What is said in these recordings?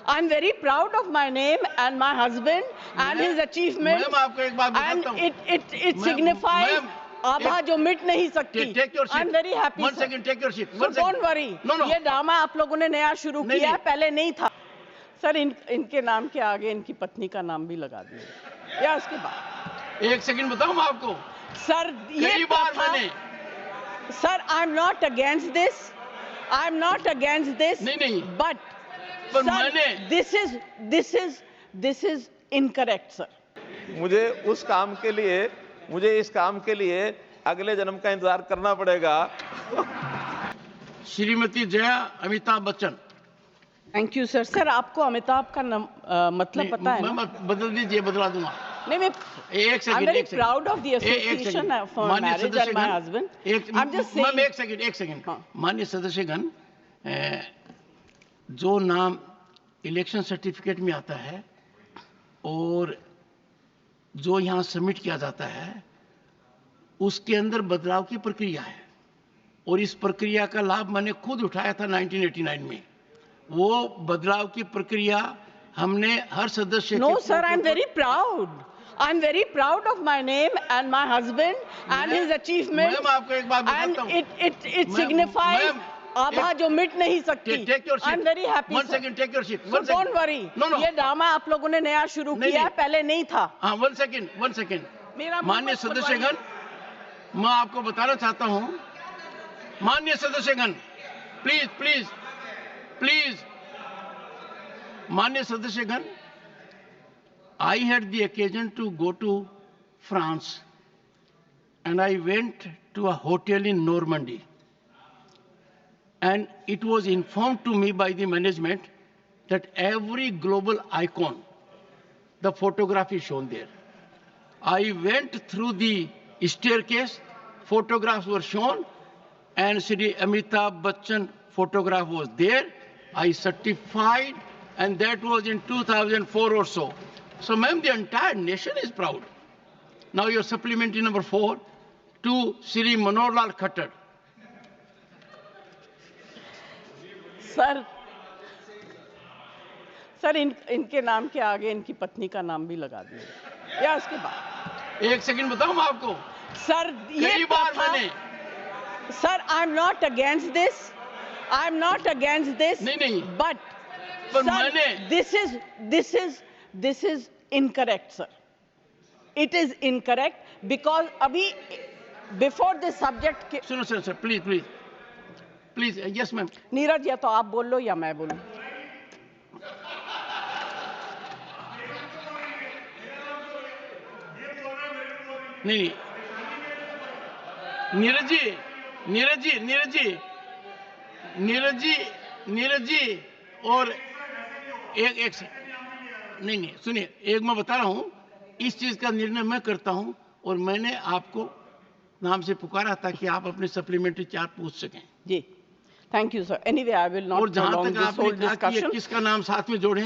I'm very proud of my name and my husband and his achievements. Ma'am आपको एक बात बताता हूँ. And it signifies आभा जो मिट नहीं सकती. Take your seat. I'm very happy. One sir. second, take your seat. So don't worry. No. ये ड्रामा आप लोगों ने नया शुरू किया है, पहले नहीं था. सर इनके नाम के आगे इनकी पत्नी का नाम भी लगा दिया या उसके बाद. एक सेकंड बताऊं मैं आपको. सर ये बार मैंने. Sir I am not against this. I am not against this. नहीं. बट मैंने दिस इज इनकरेक्ट सर. मुझे इस काम के लिए अगले जन्म का इंतजार करना पड़ेगा. Shrimati Jaya Amitabh Bachchan. Thank you sir. Sir आपको अमिताभ का मतलब पता है ना? बदल दीजिए, बदला दूंगा. नहीं मैं एक second. I'm very proud of the association for marriage and my husband. I'm just saying. एक सेकंड. माननीय सदस्यगण, जो नाम इलेक्शन सर्टिफिकेट में आता है और जो यहाँ सबमिट किया जाता है उसके अंदर बदलाव की प्रक्रिया है और इस प्रक्रिया का लाभ मैंने खुद उठाया था 1989 में. वो बदलाव की प्रक्रिया हमने हर सदस्य. No sir, I'm very proud. I'm very proud of my name and my husband and his achievements. Ma'am आपको एक बात बताता हूँ. And it signifies आभा जो मिट नहीं सकती. Take your seat. I'm very happy. One second, take your seat. So don't worry. No. ये ड्रामा आप लोगों ने नया शुरू किया है, पहले नहीं था. हाँ, one second. माननीय सदस्यगण, मैं आपको बताना चाहता हूँ. माननीय सदस्यगण, प्लीज. माननीय सदस्यगण, I had the occasion to go to France and I went to a hotel in Normandy. And it was informed to me by the management that every global icon, the photograph is shown there. I went through the staircase, photographs were shown, and Shri Amitabh Bachchan photograph was there. I certified, and that was in 2004 or so. So, ma'am, the entire nation is proud. Now, your supplementary number 4 to Shri Manohar Lal Khattar. Sir इनके नाम के आगे इनकी पत्नी का नाम भी लगा दिया या उसके बाद. एक सेकंड बताऊं मैं आपको. सर ये बार मैंने. Sir I am not against this. नहीं. बट मैंने this is incorrect sir. It is incorrect because अभी before this subject. सुनो sir, please. Yes ma'am. Neeraj, या तो आप बोल लो या मैं बोलूं. नहीं. नीरज जी और एक नहीं सुनिए, एक मैं बता रहा हूं. इस चीज का निर्णय मैं करता हूं और मैंने आपको नाम से पुकारा ताकि आप अपने सप्लीमेंट्री चार्ट पूछ सकें. जी, thank you sir. Anyway I will not. और जहां तक आपने कहा कि किसका नाम साथ में जोड़े,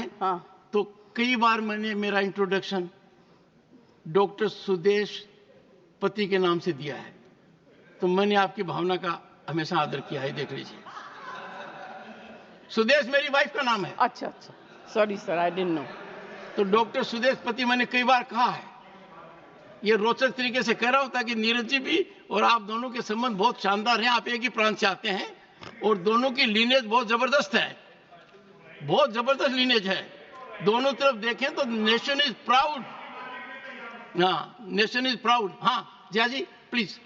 तो कई बार मैंने मेरा इंट्रोडक्शन डॉक्टर सुदेश पति के नाम से दिया है. तो मैंने आपकी भावना का हमेशा आदर किया है. देख लीजिए, सुदेश मेरी वाइफ का नाम है. अच्छा, sorry sir, I didn't know. तो डॉक्टर सुदेश पति मैंने कई बार कहा है. ये रोचक तरीके से कह रहा हूं ताकि नीरज जी भी और आप दोनों के संबंध बहुत शानदार हैं. आप एक ही प्रांत से आते हैं और दोनों की लीनेज बहुत जबरदस्त है. बहुत जबरदस्त लीनेज है. दोनों तरफ देखें तो nation is proud. Nation is proud. हाँ Jaya ji please.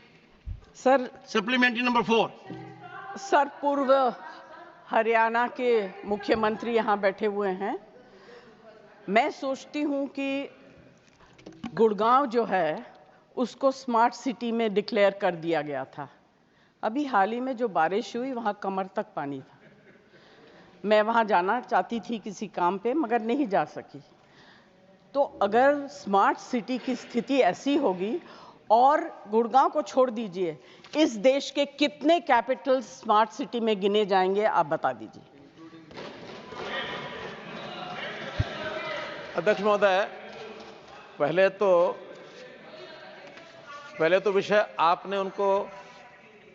Sir supplementary number 4. Sir पूर्व हरियाणा के मुख्यमंत्री यहाँ बैठे हुए हैं. मैं सोचती हूँ कि गुड़गांव जो है उसको स्मार्ट सिटी में डिक्लेयर कर दिया गया था. अभी हाल ही में जो बारिश हुई वहाँ कमर तक पानी था. मैं वहाँ जाना चाहती थी किसी काम पे मगर नहीं जा सकी. तो अगर स्मार्ट सिटी की स्थिति ऐसी होगी, और गुड़गांव को छोड़ दीजिए, इस देश के कितने कैपिटल स्मार्ट सिटी में गिने जाएंगे, आप बता दीजिए. अध्यक्ष महोदय, पहले तो विषय आपने उनको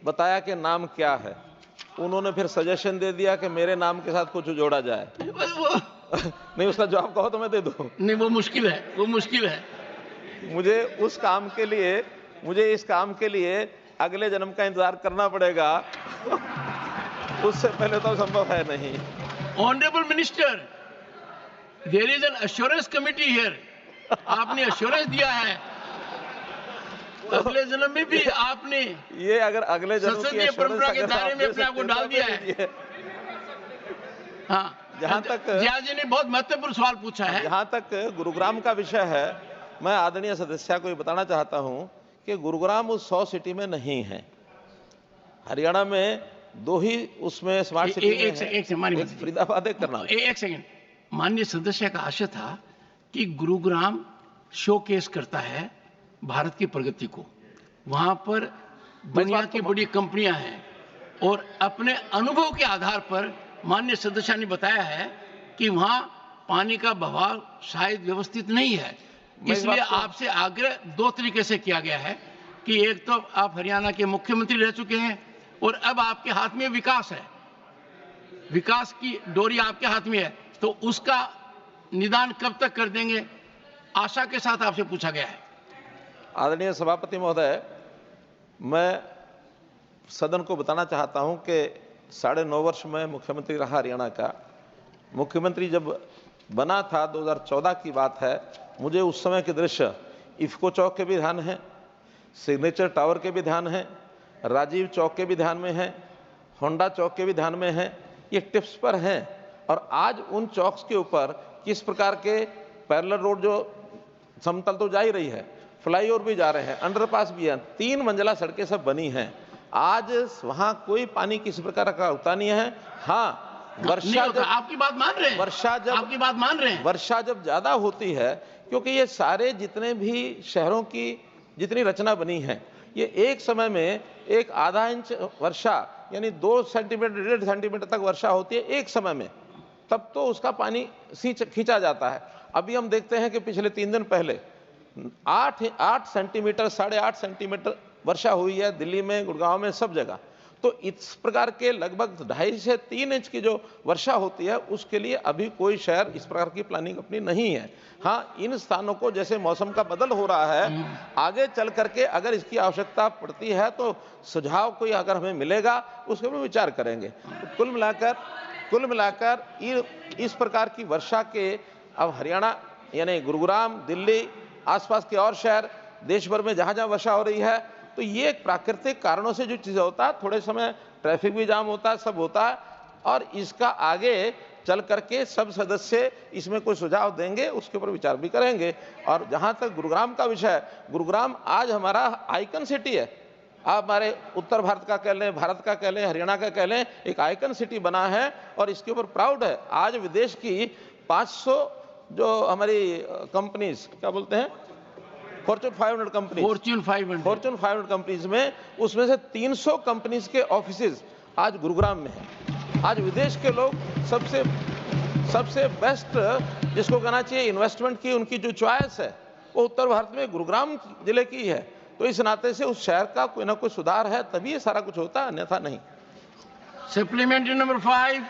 बताया कि नाम क्या है. उन्होंने फिर सजेशन दे दिया कि मेरे नाम के साथ कुछ जोड़ा जाए. नहीं, उसका जवाब कहो तो मैं दे दूं। नहीं, वो मुश्किल है, वो मुश्किल है। मुझे इस काम के लिए अगले जन्म का इंतजार करना पड़ेगा। उससे पहले तो संभव है नहीं। Honourable minister, there is an assurance committee here. आपने अश्योरेंस दिया है, अगले जन्म में भी आपने ये अगर अगले जन्म की संसदीय परंपरा के दायरे में अपने आप को डाल दिया है। हाँ, जहां तक जिया जी ने बहुत महत्वपूर्ण सवाल पूछा है। जहां तक गुरुग्राम का विषय है, मैं आदरणीय सदस्य को ये बताना चाहता हूं कि गुरुग्राम उस 100 सिटी में नहीं है। हरियाणा में 2 ही उसमें स्मार्ट सिटी में है। एक फरीदाबाद, एक करनाल। एक सेकंड, माननीय सदस्य का आशय था कि गुरुग्राम शोकेस करता है भारत की प्रगति को। वहां पर दुनिया की बड़ी कंपनियां हैं और अपने अनुभव के आधार पर माननीय सदस्य ने बताया है कि वहां पानी का बहाव शायद व्यवस्थित नहीं है। इसलिए आपसे आग्रह 2 तरीके से किया गया है कि एक तो आप हरियाणा के मुख्यमंत्री रह चुके हैं और अब आपके हाथ में विकास है, विकास की डोरी आपके हाथ में है, तो उसका निदान कब तक कर देंगे, आशा के साथ आपसे पूछा गया है। आदरणीय सभापति महोदय, मैं सदन को बताना चाहता हूं कि 9.5 वर्ष में मुख्यमंत्री रहा हरियाणा का। मुख्यमंत्री जब बना था 2014 की बात है, मुझे उस समय के दृश्य इफ्को चौक के भी ध्यान है, सिग्नेचर टावर के भी ध्यान है, राजीव चौक के भी ध्यान में है, होंडा चौक के भी ध्यान में है। ये टिप्स पर हैं और आज उन चौक्स के ऊपर किस प्रकार के पैरेलल रोड, जो समतल तो जा ही रही है, फ्लाईओवर भी जा रहे हैं, अंडरपास भी है, 3 मंजिला सड़कें सब बनी हैं। आज वहां कोई पानी किसी प्रकार का होता नहीं है। हाँ, वर्षा जब आपकी बात मान रहे हैं, आपकी बात मान रहे हैं, वर्षा जब ज्यादा होती है, क्योंकि ये सारे जितने भी शहरों की जितनी रचना बनी है, ये एक समय में एक आधा इंच वर्षा यानी 2 सेंटीमीटर 1.5 सेंटीमीटर तक वर्षा होती है एक समय में, तब तो उसका पानी खींचा जाता है। अभी हम देखते हैं कि पिछले 3 दिन पहले 8 सेंटीमीटर 8.5 सेंटीमीटर वर्षा हुई है दिल्ली में, गुड़गांव में, सब जगह। तो इस प्रकार के लगभग 2.5 से 3 इंच की जो वर्षा होती है, उसके लिए अभी कोई शहर इस प्रकार की प्लानिंग अपनी नहीं है। हाँ, इन स्थानों को जैसे मौसम का बदल हो रहा है, आगे चल करके अगर इसकी आवश्यकता पड़ती है तो सुझाव कोई अगर हमें मिलेगा उसके ऊपर विचार करेंगे। तो कुल मिलाकर इस प्रकार की वर्षा के अब हरियाणा यानी गुरुग्राम, दिल्ली, आसपास के और शहर, देश भर में जहां जहां वर्षा हो रही है, तो ये प्राकृतिक कारणों से जो चीज़ होता है, थोड़े समय ट्रैफिक भी जाम होता है, सब होता है, और इसका आगे चल करके सब सदस्य इसमें कोई सुझाव देंगे, उसके ऊपर विचार भी करेंगे। और जहां तक गुरुग्राम का विषय है, गुरुग्राम आज हमारा आइकन सिटी है। आप हमारे उत्तर भारत का कह लें, भारत का कह लें, हरियाणा का कह लें, एक आइकन सिटी बना है और इसके ऊपर प्राउड है। आज विदेश की 500 जो हमारी कंपनीज, क्या बोलते हैं, फॉर्च्यून 500 कंपनीज में, उसमें से 300 कंपनीज के ऑफिसेज आज गुरुग्राम में हैं। आज विदेश के लोग सबसे बेस्ट जिसको कहना चाहिए इन्वेस्टमेंट की उनकी जो चॉइस है, वो उत्तर भारत में गुरुग्राम जिले की है। तो इस नाते से उस शहर का कोई ना कोई सुधार है, तभी ये सारा कुछ होता है, अन्यथा नहीं। Supplementary number 5।